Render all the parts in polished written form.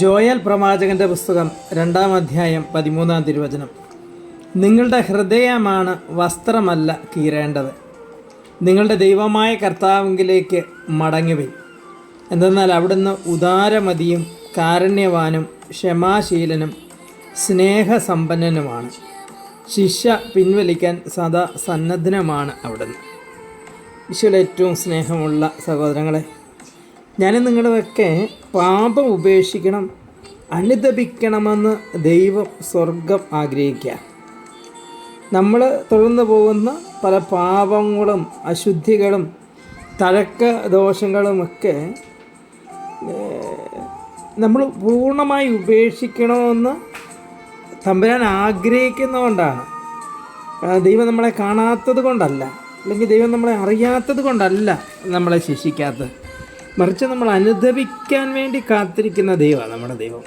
Joel പ്രവാചകന്റെ പുസ്തകം 2-ാം അധ്യായം 13-ാം തിരുവചനം. നിങ്ങളുടെ ഹൃദയമാണ് വസ്ത്രമല്ല കീറേണ്ടത്, നിങ്ങളുടെ ദൈവമായ കർത്താവിലേക്ക് മടങ്ങുവിൻ. എന്തെന്നാൽ അവിടുന്ന് ഉദാരമതിയും കാരുണ്യവാനും ക്ഷമാശീലനും സ്നേഹസമ്പന്നനുമാണ്. ശിക്ഷ പിൻവലിക്കാൻ സദാ സന്നദ്ധനുമാണ് അവിടുന്ന്. ഈശോയിൽ ഏറ്റവും സ്നേഹമുള്ള സഹോദരങ്ങളെ, ഞാൻ നിങ്ങളുടെയൊക്കെ പാപം ഉപേക്ഷിക്കണം, അനുതപിക്കണമെന്ന് ദൈവം സ്വർഗം ആഗ്രഹിക്കുക. നമ്മൾ തുടർന്നു പോകുന്ന പല പാപങ്ങളും അശുദ്ധികളും തഴക്ക ദോഷങ്ങളുമൊക്കെ നമ്മൾ പൂർണ്ണമായി ഉപേക്ഷിക്കണമെന്ന് തമ്പുരാൻ ആഗ്രഹിക്കുന്നതുകൊണ്ടാണ്. ദൈവം നമ്മളെ കാണാത്തത് കൊണ്ടല്ല, അല്ലെങ്കിൽ ദൈവം നമ്മളെ അറിയാത്തത് കൊണ്ടല്ല നമ്മളെ ശിക്ഷിക്കാത്തത്, മറിച്ച് നമ്മൾ അനുദപിക്കാൻ വേണ്ടി കാത്തിരിക്കുന്ന ദൈവമാണ് നമ്മുടെ ദൈവം.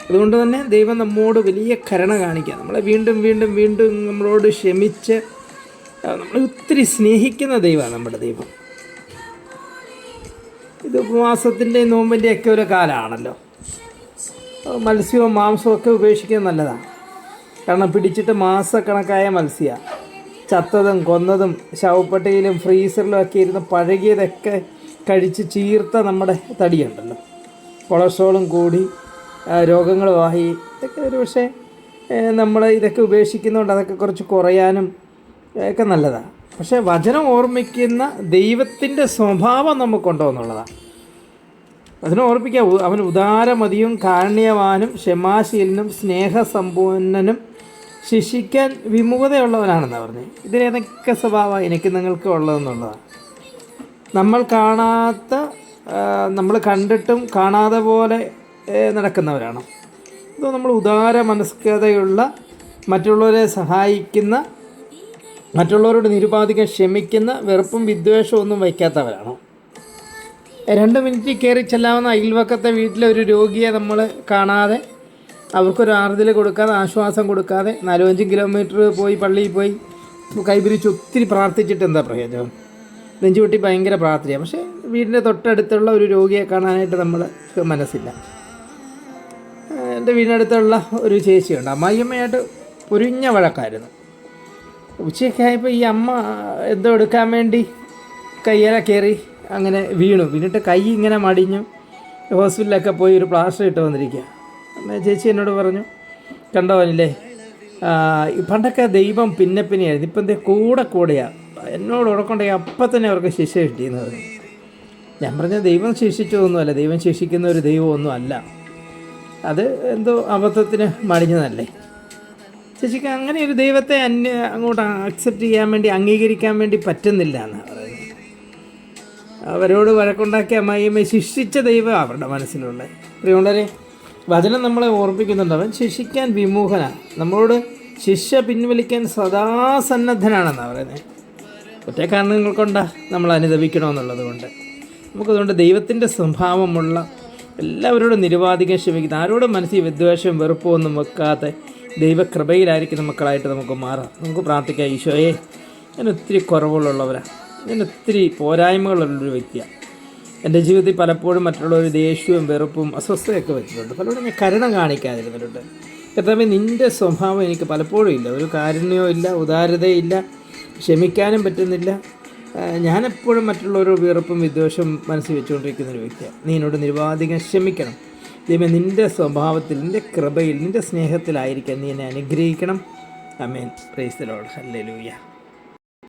അതുകൊണ്ട് തന്നെ ദൈവം നമ്മോട് വലിയ കരുണ കാണിക്കുക, നമ്മളെ വീണ്ടും വീണ്ടും വീണ്ടും നമ്മളോട് ക്ഷമിച്ച് നമ്മളെ ഒത്തിരി സ്നേഹിക്കുന്ന ദൈവമാണ് നമ്മുടെ ദൈവം. ഇത് ഉപവാസത്തിൻ്റെയും നോമ്പിൻ്റെയൊക്കെ ഒരു കാലമാണല്ലോ. മത്സ്യവും മാംസവും ഒക്കെ ഉപേക്ഷിക്കുന്നത് നല്ലതാണ്. കാരണം പിടിച്ചിട്ട് മാസക്കണക്കായ മത്സ്യമാണ്. ചത്തതും കൊന്നതും ശവപ്പെട്ടിയിലും ഫ്രീസറിലും ഒക്കെ ഇരുന്ന് പഴകിയതൊക്കെ കഴിച്ച് ചീർത്ത നമ്മുടെ തടിയുണ്ടല്ലോ, കൊളസ്ട്രോളും കൂടി രോഗങ്ങളുമായി ഇതൊക്കെ ഒരു പക്ഷേ നമ്മൾ ഇതൊക്കെ ഉപേക്ഷിക്കുന്നതുകൊണ്ട് അതൊക്കെ കുറച്ച് കുറയാനും ഒക്കെ നല്ലതാണ്. പക്ഷേ വചനം ഓർമ്മിക്കുന്ന ദൈവത്തിൻ്റെ സ്വഭാവം നമുക്കുണ്ടോ എന്നുള്ളതാണ്. വചനം ഓർമ്മിക്കുക, അവൻ ഉദാരമതിയും കാരുണ്യവാനും ക്ഷമാശീലനും സ്നേഹസമ്പന്നനും ശിക്ഷിക്കാൻ വിമുഖതയുള്ളവനാണെന്നാണ് പറഞ്ഞത്. ഇതിലേതൊക്കെ സ്വഭാവം എനിക്ക് നിങ്ങൾക്ക് ഉള്ളതെന്നുള്ളതാണ്. നമ്മൾ കാണാത്ത, നമ്മൾ കണ്ടിട്ടും കാണാതെ പോലെ നടക്കുന്നവരാണ്. ഇത് നമ്മൾ ഉദാര മനസ്കതയുള്ള, മറ്റുള്ളവരെ സഹായിക്കുന്ന, മറ്റുള്ളവരോട് നിരുപാധികം ക്ഷമിക്കുന്ന, വെറുപ്പും വിദ്വേഷവും ഒന്നും വയ്ക്കാത്തവരാണ്. 2 മിനിറ്റ് കയറി ചെല്ലാവുന്ന അയൽവക്കത്തെ വീട്ടിലെ ഒരു രോഗിയെ നമ്മൾ കാണാതെ, അവർക്കൊരു ആറുതൽ കൊടുക്കാതെ, ആശ്വാസം കൊടുക്കാതെ 4-5 കിലോമീറ്റർ പോയി പള്ളിയിൽ പോയി കൈപിരിച്ച് ഒത്തിരി പ്രാർത്ഥിച്ചിട്ട് എന്താ പ്രയോജനം? നെഞ്ചുപൊട്ടി ഭയങ്കര പ്രാർത്ഥനയാണ്, പക്ഷേ വീടിൻ്റെ തൊട്ടടുത്തുള്ള ഒരു രോഗിയെ കാണാനായിട്ട് നമ്മൾ മനസ്സില്ല. എൻ്റെ വീടിനടുത്തുള്ള ഒരു ചേച്ചിയുണ്ട്, അമ്മായിയമ്മയായിട്ട് പൊരിഞ്ഞ വഴക്കായിരുന്നു. ഉച്ചയൊക്കെ ആയപ്പോൾ ഈ അമ്മ എന്തോ എടുക്കാൻ വേണ്ടി കയ്യേല കയറി അങ്ങനെ വീണിട്ട് കൈ ഇങ്ങനെ മടിഞ്ഞു. ഹോസ്പിറ്റലിലൊക്കെ പോയി ഒരു പ്ലാസ്റ്റർ ഇട്ട് വന്നിരിക്കുക. ചേച്ചി എന്നോട് പറഞ്ഞു, കണ്ടവനില്ലേ, പണ്ടൊക്കെ ദൈവം പിന്നെയായിരുന്നു, ഇപ്പം എന്തേ കൂടെയാണ്, എന്നോട് ഉറക്കുണ്ടെങ്കിൽ അപ്പം തന്നെ അവർക്ക് ശിക്ഷ കിട്ടിയെന്നത്. ഞാൻ പറഞ്ഞ ദൈവം ശിക്ഷിച്ചതൊന്നുമല്ല, ദൈവം ശിക്ഷിക്കുന്ന ഒരു ദൈവമൊന്നും അല്ല, അത് എന്തോ അബദ്ധത്തിന് മടിഞ്ഞതല്ലേ. ചേച്ചിക്ക് അങ്ങനെ ഒരു ദൈവത്തെ അങ്ങോട്ട് അക്സെപ്റ്റ് ചെയ്യാൻ വേണ്ടി, അംഗീകരിക്കാൻ വേണ്ടി പറ്റുന്നില്ല എന്നാണ് പറയുന്നത്. അവരോട് വഴക്കുണ്ടാക്കിയ അമ്മായിയമ്മയെ ശിക്ഷിച്ച ദൈവം അവരുടെ മനസ്സിലുള്ളത്. പ്രിയമുള്ളവരെ, വചനം നമ്മളെ ഓർപ്പിക്കുന്നുണ്ട്, അവൻ ശിക്ഷിക്കാൻ വിമുഖനാണ്, നമ്മളോട് ശിക്ഷ പിൻവലിക്കാൻ സദാസന്നദ്ധനാണെന്നാണ് പറയുന്നത്. ഒറ്റ കാരണങ്ങൾ കൊണ്ടാണ് നമ്മൾ അനുദപിക്കണമെന്നുള്ളത് കൊണ്ട്. നമുക്കതുകൊണ്ട് ദൈവത്തിൻ്റെ സ്വഭാവമുള്ള എല്ലാവരോടും നിരുപാധികം ക്ഷമിക്കുന്ന, ആരോടും മനസ്സിൽ വിദ്വേഷവും വെറുപ്പും ഒന്നും വെക്കാതെ ദൈവകൃപയിലായിരിക്കുന്ന മക്കളായിട്ട് നമുക്ക് മാറാം. നമുക്ക് പ്രാർത്ഥിക്കാം, ഈശോയെ, ഞാൻ ഒത്തിരി കുറവുകളുള്ളവരാണ്, ഞാൻ ഒത്തിരി പോരായ്മകളുള്ളൊരു വ്യക്തിയാണ്. എൻ്റെ ജീവിതത്തിൽ പലപ്പോഴും മറ്റുള്ളവർ ദേഷ്യവും വെറുപ്പും അസ്വസ്ഥതയൊക്കെ വെച്ചിട്ടുണ്ട്. പലപ്പോഴും ഞാൻ കരുണ കാണിക്കാതിരുന്നിട്ടുണ്ട്. കർത്താവേ, നിൻ്റെ സ്വഭാവം എനിക്ക് പലപ്പോഴും ഇല്ല, ഒരു കാരുണ്യവും ഇല്ല, ഉദാരതയില്ല, ക്ഷമിക്കാനും പറ്റുന്നില്ല. ഞാനെപ്പോഴും മറ്റുള്ളവരോട് വെറുപ്പും വിദ്വേഷവും മനസ്സിൽ വെച്ചുകൊണ്ടിരിക്കുന്നൊരു വ്യക്തിയാണ്. നീ എന്നോട് നിരുപാധികം ക്ഷമിക്കണം. ദൈവമേ, നിൻ്റെ സ്വഭാവത്തിൽ, നിൻ്റെ കൃപയിൽ, നിൻ്റെ സ്നേഹത്തിലായിരിക്കാൻ നീ എന്നെ അനുഗ്രഹിക്കണം. ആമേൻ. Praise the lord. ഹല്ലേലൂയ.